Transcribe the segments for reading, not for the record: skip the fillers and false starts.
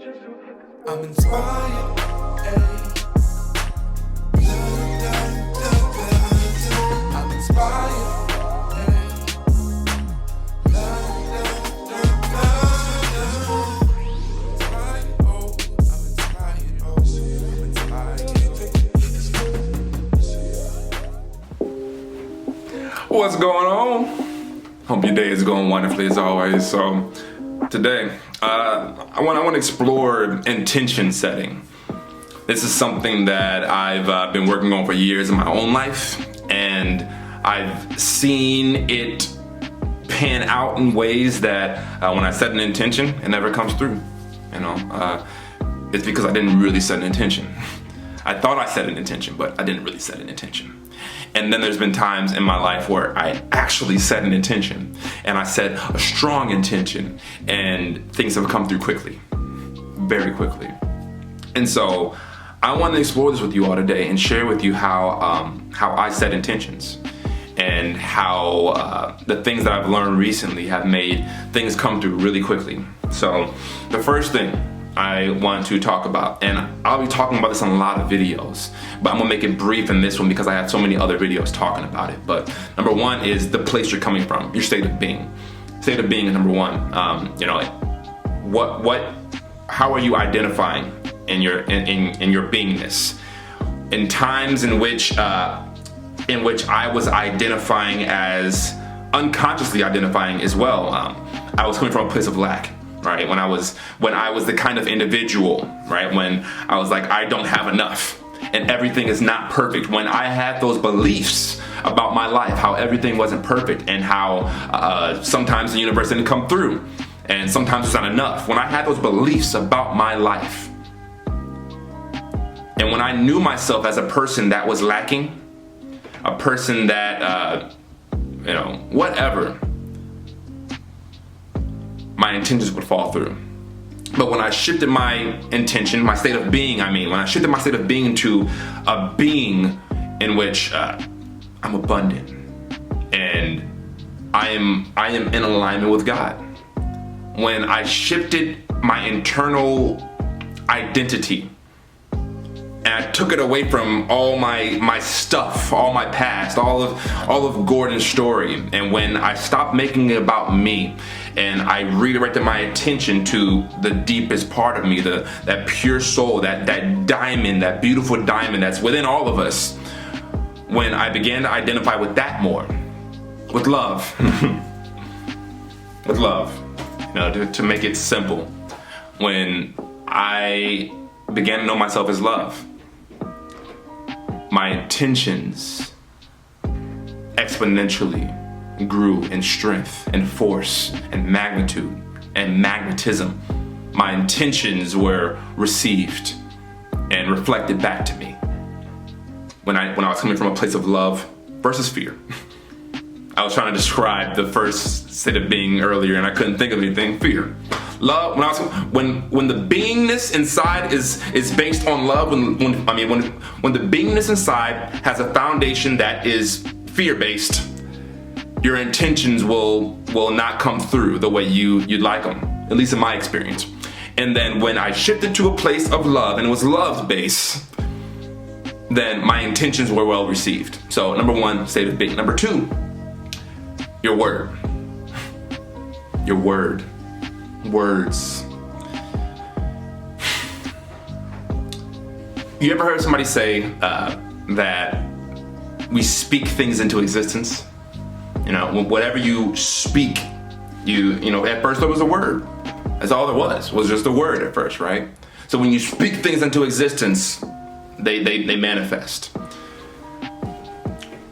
I'm inspired. Ay. I'm inspired. Ay. What's going on? Hope your day is going wonderfully as always. So today, I want to explore intention setting. This is something that I've been working on for years in my own life, and I've seen it pan out in ways that when I set an intention, it never comes through. It's because I didn't really set an intention. I thought I set an intention, but I didn't really set an intention. And then there's been times in my life where I actually set an intention, and I set a strong intention, and things have come through quickly, very quickly. And so I want to explore this with you all today and share with you how I set intentions and how the things that I've learned recently have made things come through really quickly. So the first thing I want to talk about, and I'll be talking about this on a lot of videos, but I'm gonna make it brief in this one because I have so many other videos talking about it. But number one is the place you're coming from, your state of being. State of being is number one. How are you identifying in your beingness? In times in which I was identifying as unconsciously identifying as well, I was coming from a place of lack. Right, when I was the kind of individual, right, when I was like, I don't have enough and everything is not perfect, when I had those beliefs about my life, how everything wasn't perfect and how sometimes the universe didn't come through and sometimes it's not enough, when I had those beliefs about my life, and when I knew myself as a person that was lacking, a person that whatever, my intentions would fall through. But when I shifted my intention, my state of being, when I shifted my state of being into a being in which I'm abundant and I am in alignment with God. When I shifted my internal identity and I took it away from all my stuff, all my past, all of Gordon's story, and when I stopped making it about me and I redirected my attention to the deepest part of me, that pure soul, that diamond, that beautiful diamond that's within all of us, when I began to identify with that more, with love, with love, to make it simple, when I began to know myself as love, my intentions exponentially grew in strength and force and magnitude and magnetism. My intentions were received and reflected back to me when I was coming from a place of love versus fear. I was trying to describe the first state of being earlier and I couldn't think of anything. Fear. Love, when the beingness inside is based on love, when the beingness inside has a foundation that is fear-based, your intentions will not come through the way you'd like them, at least in my experience. And then when I shifted to a place of love and it was love-based, then my intentions were well received. So number one, state of being. Number two, your word. Your word. Words. You ever heard somebody say that we speak things into existence? Whatever you speak, at first there was a word. That's all there was just a word at first, right? So when you speak things into existence, they manifest.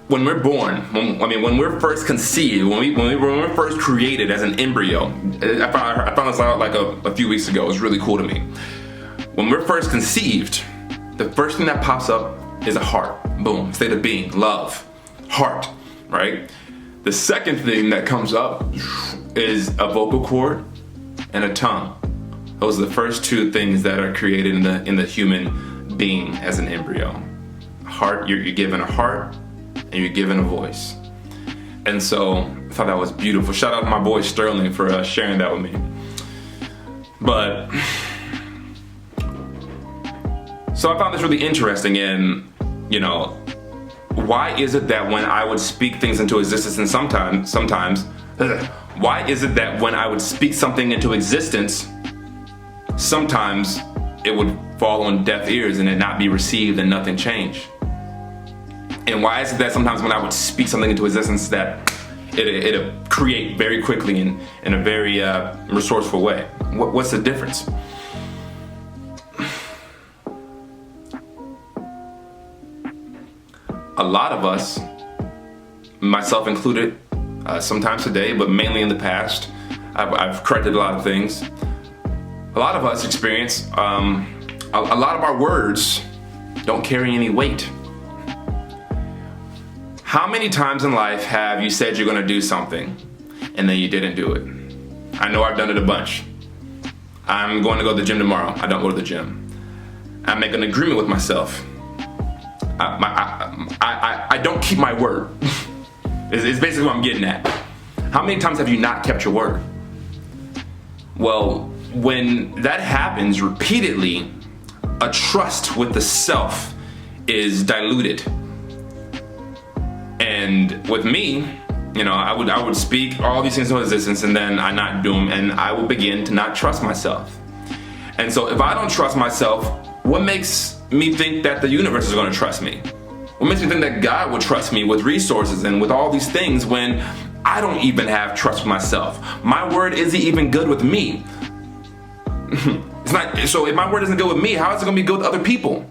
When we're born, when we're first conceived, when we're first created as an embryo, I found this out like a few weeks ago. It was really cool to me. When we're first conceived, the first thing that pops up is a heart. Boom, state of being, love, heart, right? The second thing that comes up is a vocal cord and a tongue. Those are the first two things that are created in the human being as an embryo. Heart, you're given a heart, and you're given a voice. And so I thought that was beautiful. Shout out to my boy Sterling for sharing that with me. But So I found this really interesting in, why is it that when I would speak things into existence, and sometimes, why is it that when I would speak something into existence, sometimes it would fall on deaf ears and it not be received and nothing change? And why is it that sometimes when I would speak something into existence that it'll create very quickly in a very resourceful way? What's the difference? A lot of us, myself included, sometimes today, but mainly in the past, I've corrected a lot of things. A lot of us experience, a lot of our words don't carry any weight. How many times in life have you said you're gonna do something and then you didn't do it? I know I've done it a bunch. I'm going to go to the gym tomorrow. I don't go to the gym. I make an agreement with myself. I don't keep my word. It's basically what I'm getting at. How many times have you not kept your word? Well, when that happens repeatedly, a trust with the self is diluted. And with me, I would speak all these things into existence and then I not do them, and I would begin to not trust myself. And so if I don't trust myself, what makes me think that the universe is going to trust me? What makes me think that God would trust me with resources and with all these things when I don't even have trust with myself? My word isn't even good with me. It's not. So if my word isn't good with me, how is it going to be good with other people?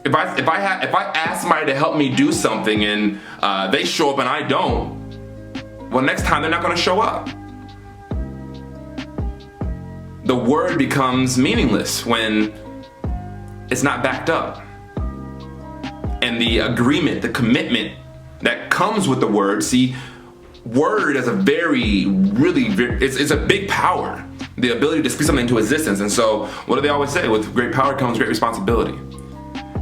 If I ask somebody to help me do something and they show up and I don't, well, next time they're not going to show up. The word becomes meaningless when it's not backed up. And the agreement, the commitment that comes with the word, word is it's a big power. The ability to speak something into existence. And so what do they always say? With great power comes great responsibility.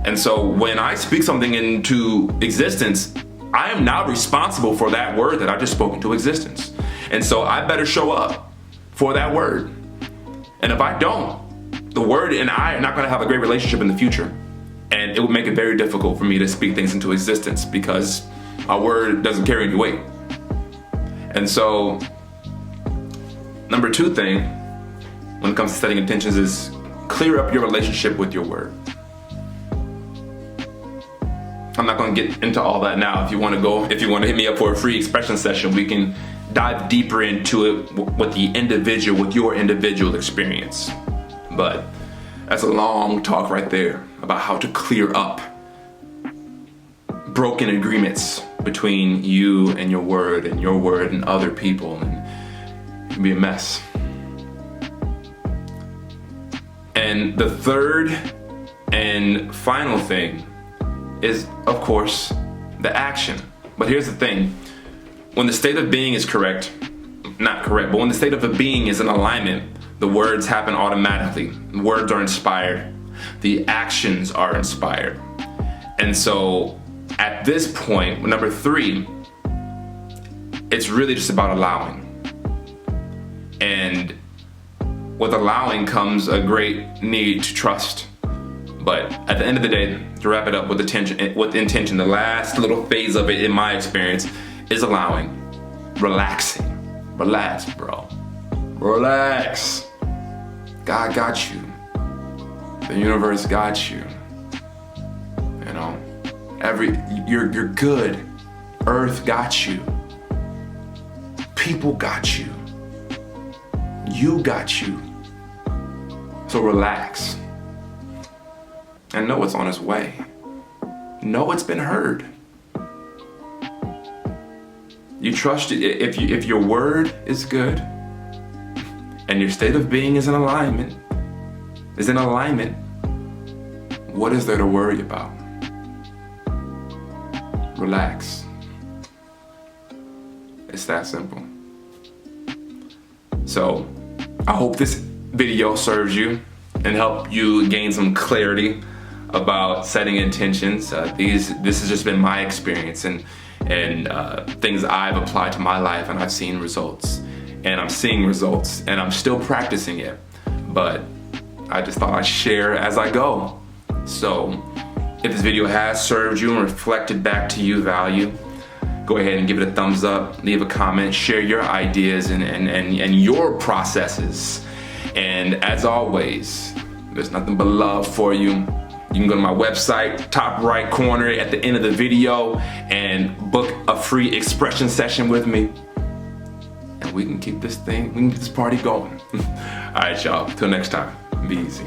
And so when I speak something into existence, I am now responsible for that word that I just spoke into existence. And so I better show up for that word. And if I don't, the word and I are not going to have a great relationship in the future. And it would make it very difficult for me to speak things into existence because our word doesn't carry any weight. And so, number 2 thing, when it comes to setting intentions, is clear up your relationship with your word. I'm not going to get into all that now. If you want to hit me up for a free expression session, we can dive deeper into it with your individual experience. But that's a long talk right there about how to clear up broken agreements between you and your word and other people, and it can be a mess. And the third and final thing is, of course, the action. But here's the thing. When the state of being is not correct, but when the state of a being is in alignment, the words happen automatically. The words are inspired. The actions are inspired. And so at this point, number 3, it's really just about allowing. And with allowing comes a great need to trust. But at the end of the day, to wrap it up with intention, the last little phase of it, in my experience, is allowing, relaxing. Relax, bro. Relax. God got you. The universe got you. You're good. Earth got you. People got you. You got you. So relax. And know it's on its way. Know it's been heard. You trust it. If your word is good and your state of being is in alignment, what is there to worry about? Relax. It's that simple. So I hope this video serves you and help you gain some clarity about setting intentions. This has just been my experience and things I've applied to my life, and I've seen results, and I'm seeing results, and I'm still practicing it. But I just thought I'd share as I go. So if this video has served you and reflected back to you value, go ahead and give it a thumbs up, leave a comment, share your ideas and your processes. And as always, there's nothing but love for you. You can go to my website, top right corner at the end of the video, and book a free expression session with me. And we can keep this party going. All right, y'all, till next time, be easy.